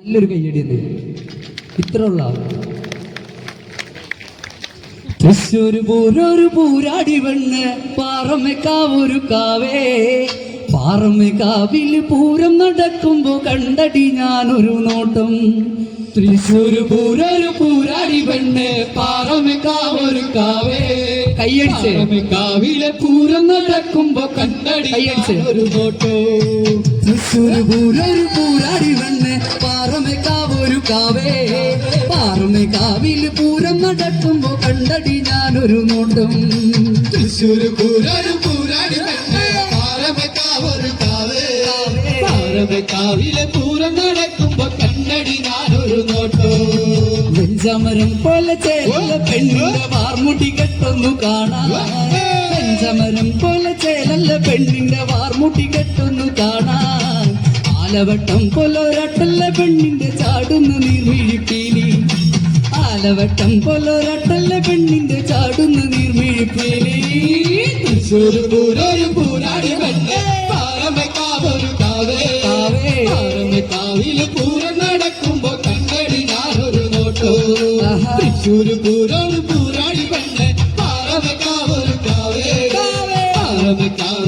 നല്ലൊരു കയ്യടി എന്ത് ഇത്രയുള്ള തൃശ്ശൂർ പൂരൊരു പൂരാടി പെണ്ണ് പാറമേക്കാവൊരു കാവേ പാറമേക്കാവിൽ പൂരം നടക്കുമ്പോ കണ്ടടി ഞാനൊരു നോട്ടം തൃശ്ശൂർ പൂരൊരു പൂരാടി പെണ്ണ് പാറമേക്കാവൊരു കാവേ കയ്യടിച്ച് കാവിലെ പൂരം നടക്കുമ്പോ കണ്ടടി കയ്യടിച്ച് ഒരു നോട്ടോ തൃശ്ശൂർ പൂരൊരു പൂരാടി പെണ്ണ് പാറമേക്കാവൊരു കാവേ പാറമേക്കാവിൽ പൂരം നടക്കുമ്പോ കണ്ടടി ഞാനൊരു നോട്ടം തൃശ്ശൂർ പൂരൊരു പൂരാടി പെണ്ണ് പാറമേക്കാവൊരു കാവേ പാറമേക്കാവിലെ പൂരം നടക്കുമ്പോ കണ്ടടി ഞാനൊരു നോട്ടോ വെഞ്ചമരം പോലെ ചേല പെണ്ണിന്റെ വാർമുടി കെട്ടൊന്നു കാണാൻ വെഞ്ചമരം പോലെ ചേലല്ല പെണ്ണിന്റെ വാർമുടി കെട്ടൊന്നു കാണാൻ ആലവട്ടം പോലൊരട്ടല്ല പെണ്ണിന്റെ ചാടുന്ന നീർമിഴിപ്പീലി ആലവട്ടം പോലൊരട്ടല്ല പെണ്ണിന്റെ ചാടുന്ന നീർമിഴിപ്പീലി തൃശ്ശൂർ പൂരൊരു പൂരാടി പെണ്ണ് പാറമേക്കാവൊരു കാവേ പാറമേക്കാവിലെ പൂരം നടക്കുമ്പോ കണ്ടടി ഞാനൊരു നോട്ടോ തൃശ്ശൂർ പൂരൊരു പൂരാടി പെണ്ണ് പാറമേക്കാവൊരു കാവേ പാറമേക്കാവ്